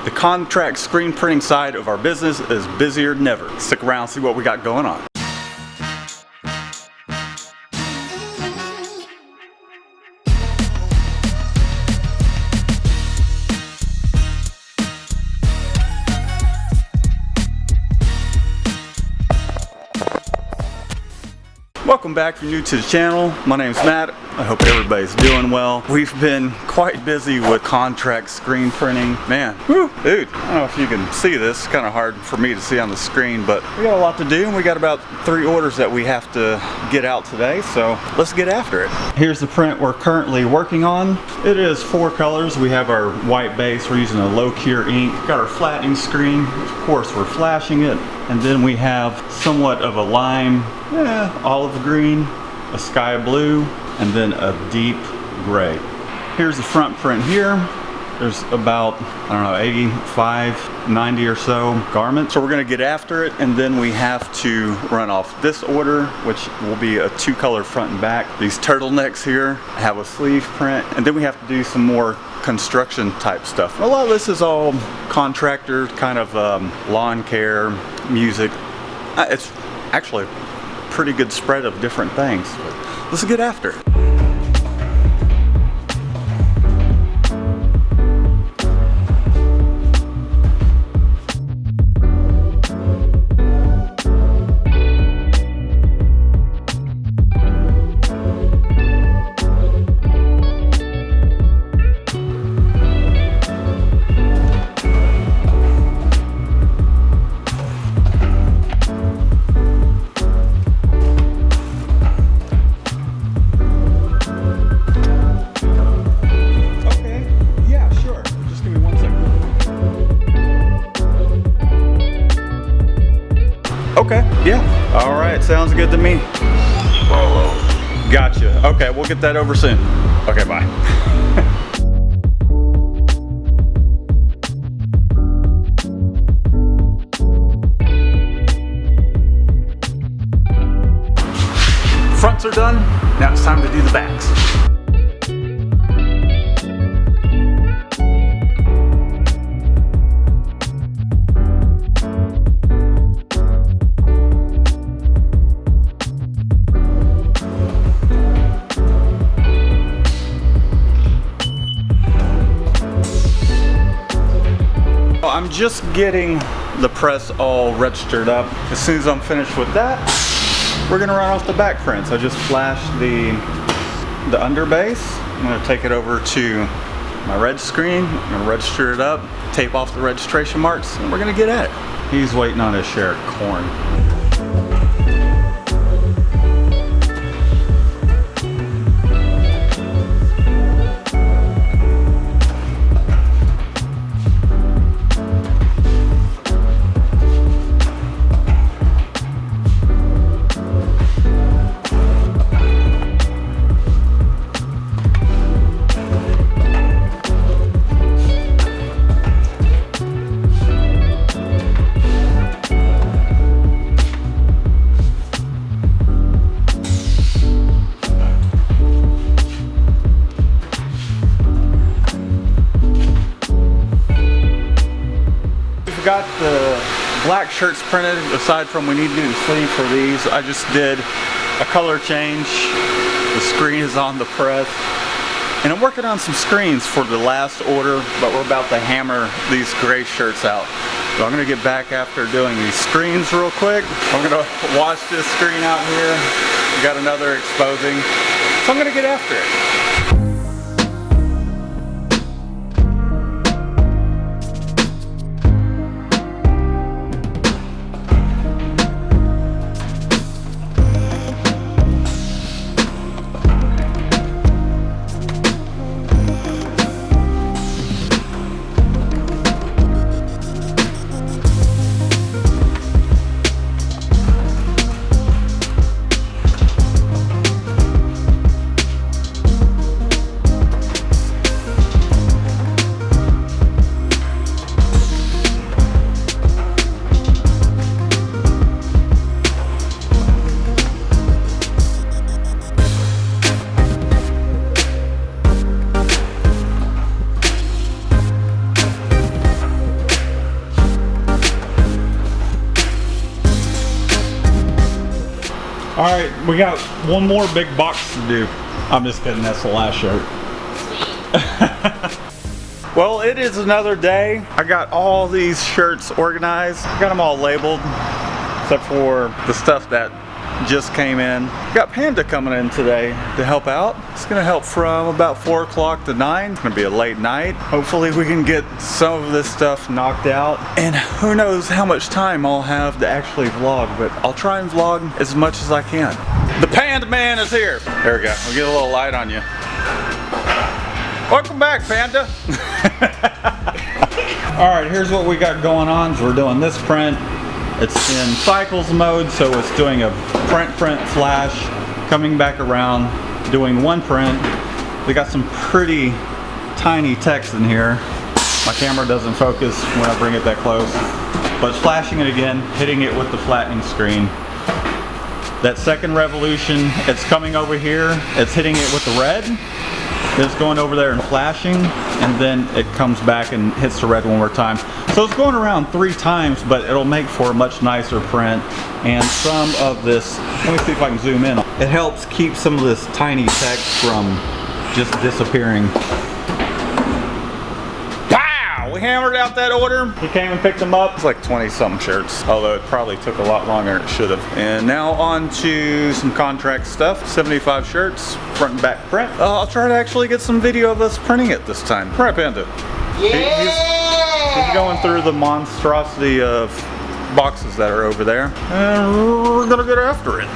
The contract screen printing side of our business is busier than ever. Stick around, see what we got going on. Welcome back if you're new to the channel. My name's Matt. I hope everybody's doing well. We've been quite busy with contract screen printing. Man, whew, dude, I don't know if you can see this. It's kind of hard for me to see on the screen, but we got a lot to do and we got about 3 orders that we have to get out today, so let's get after it. Here's the print we're currently working on. It is 4 colors. We have our white base. We're using a low cure ink. Got our flattening screen. Of course, we're flashing it. And then we have somewhat of a lime, olive green, a sky blue, and then a deep gray. Here's the front print here. There's about, I don't know, 85, 90 or so garments. So we're gonna get after it, and then we have to run off this order, which will be a 2-color front and back. These turtlenecks here have a sleeve print, and then we have to do some more construction type stuff. A lot of this is all contractor, kind of lawn care, music. It's actually a pretty good spread of different things. But let's get after it. Okay, yeah, all right, sounds good to me. Gotcha, okay, we'll get that over soon. Okay, bye. Fronts are done, now it's time to do the backs. I'm just getting the press all registered up. As soon as I'm finished with that, we're gonna run off the back prints. I just flashed the underbase. I'm gonna take it over to my red screen. I'm gonna register it up, tape off the registration marks, and we're gonna get at it. He's waiting on his share of corn. Got the black shirts printed. Aside from we need to do the sleeve for these, I just did a color change. The screen is on the press, and I'm working on some screens for the last order, but we're about to hammer these gray shirts out. So I'm gonna get back after doing these screens real quick. I'm gonna wash this screen out here. We got another exposing, so I'm gonna get after it. All right, we got one more big box to do. I'm just kidding, that's the last shirt. Well, it is another day. I got all these shirts organized. Got them all labeled, except for the stuff that just came in. Got Panda coming in today to help out. It's gonna help from about 4 o'clock to 9. It's gonna be a late night. Hopefully we can get some of this stuff knocked out. And who knows how much time I'll have to actually vlog, but I'll try and vlog as much as I can. The Panda Man is here. There we go, we'll get a little light on you. Welcome back, Panda. All right, here's what we got going on. So we're doing this print. It's in cycles mode, so it's doing a print, flash, coming back around, doing one print. We got some pretty tiny text in here. My camera doesn't focus when I bring it that close. But flashing it again, hitting it with the flattening screen. That second revolution, it's coming over here, it's hitting it with the red. It's going over there and flashing, and then it comes back and hits the red one more time. So it's going around 3 times, but it'll make for a much nicer print. And some of this, let me see if I can zoom in. It helps keep some of this tiny text from just disappearing. Pow! We hammered out that order. He came and picked them up. It's like 20-something shirts, although it probably took a lot longer than it should have. And now on to some contract stuff. 75 shirts, front and back print. I'll try to actually get some video of us printing it this time. Right, Panda? Yeah! He's going through the monstrosity of boxes that are over there. And we're gonna get after it.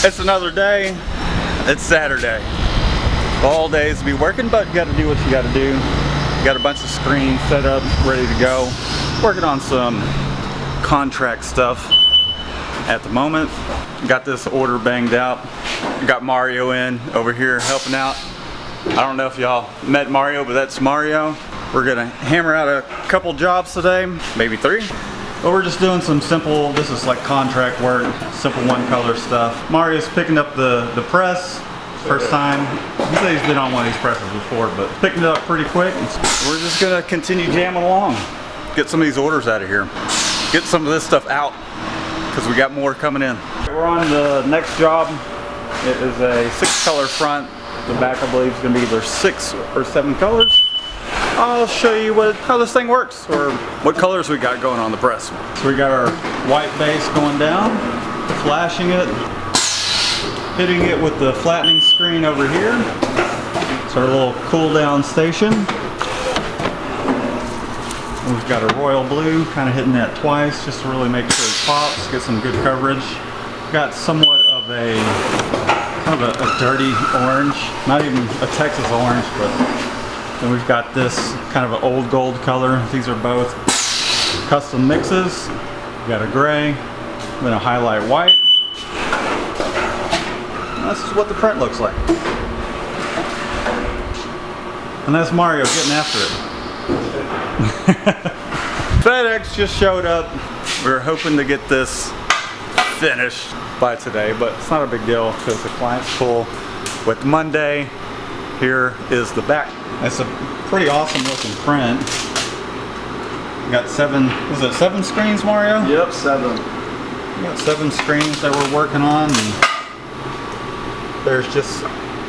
It's another day. It's Saturday. All days be working, but you gotta do what you gotta do. Got a bunch of screens set up, ready to go. Working on some contract stuff at the moment. Got this order banged out. Got Mario in over here helping out. I don't know if y'all met Mario, but that's Mario. We're gonna hammer out a couple jobs today, maybe 3. But we're just doing some simple, this is like contract work, simple one color stuff. Mario's picking up the press, first time. He said he's been on one of these presses before, but picking it up pretty quick. We're just gonna continue jamming along. Get some of these orders out of here. Get some of this stuff out, because we got more coming in. We're on the next job. It is a 6-color front. The back, I believe, is gonna be either 6 or 7 colors. I'll show you how this thing works, or what colors we got going on the press. So we got our white base going down, flashing it, hitting it with the flattening screen over here. It's our little cool down station. We've got a royal blue, kind of hitting that twice just to really make sure it pops, get some good coverage. Got somewhat of a kind of a dirty orange, not even a Texas orange, but then we've got this kind of an old gold color. These are both custom mixes. We've got a gray, then a highlight white. And this is what the print looks like. And that's Mario getting after it. FedEx just showed up. We were hoping to get this finished by today, but it's not a big deal because the client's full with Monday. Here is the back. It's a pretty awesome looking print. We got 7, is it 7 screens, Mario? Yep, 7. We got 7 screens that we're working on, and there's just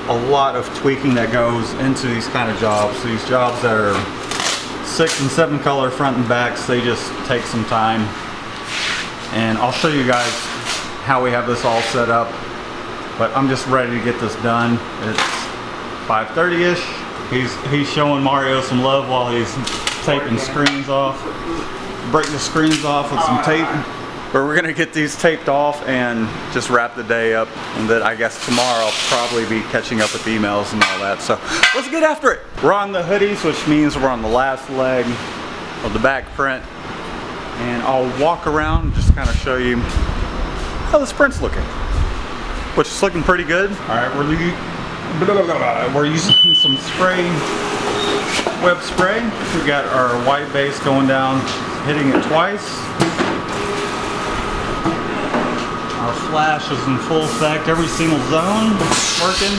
a lot of tweaking that goes into these kind of jobs. These jobs that are 6 and 7 color front and backs, they just take some time. And I'll show you guys how we have this all set up. But I'm just ready to get this done. It's 5:30-ish. He's showing Mario some love while he's taping screens off. Break the screens off with some tape. But we're gonna get these taped off and just wrap the day up. And then I guess tomorrow I'll probably be catching up with emails and all that. So let's get after it. We're on the hoodies, which means we're on the last leg of the back print. And I'll walk around and just kind of show you how this print's looking. Which is looking pretty good. All right, we're We're using some spray, web spray. We got our white base going down, hitting it twice. Our flash is in full effect, every single zone working.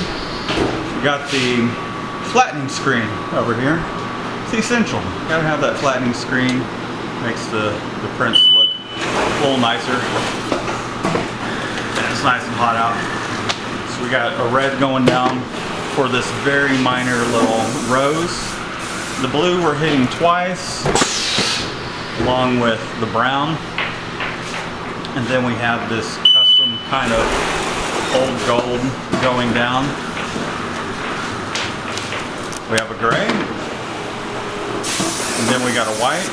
We got the flattening screen over here. It's essential. Gotta have that flattening screen. Makes the prints look a little nicer. And it's nice and hot out. So we got a red going down for this very minor little rose. The blue we're hitting twice, along with the brown. And then we have this custom kind of old gold going down. We have a gray. And then we got a white.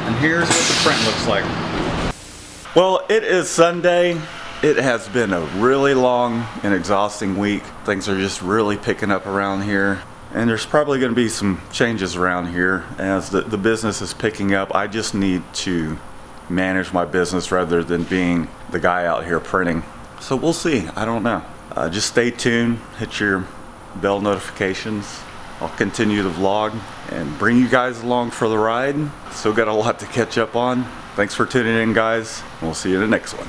And here's what the print looks like. Well, it is Sunday. It has been a really long and exhausting week. Things are just really picking up around here. And there's probably going to be some changes around here as the business is picking up. I just need to manage my business rather than being the guy out here printing. So we'll see. I don't know. Just stay tuned. Hit your bell notifications. I'll continue the vlog and bring you guys along for the ride. Still got a lot to catch up on. Thanks for tuning in, guys. We'll see you in the next one.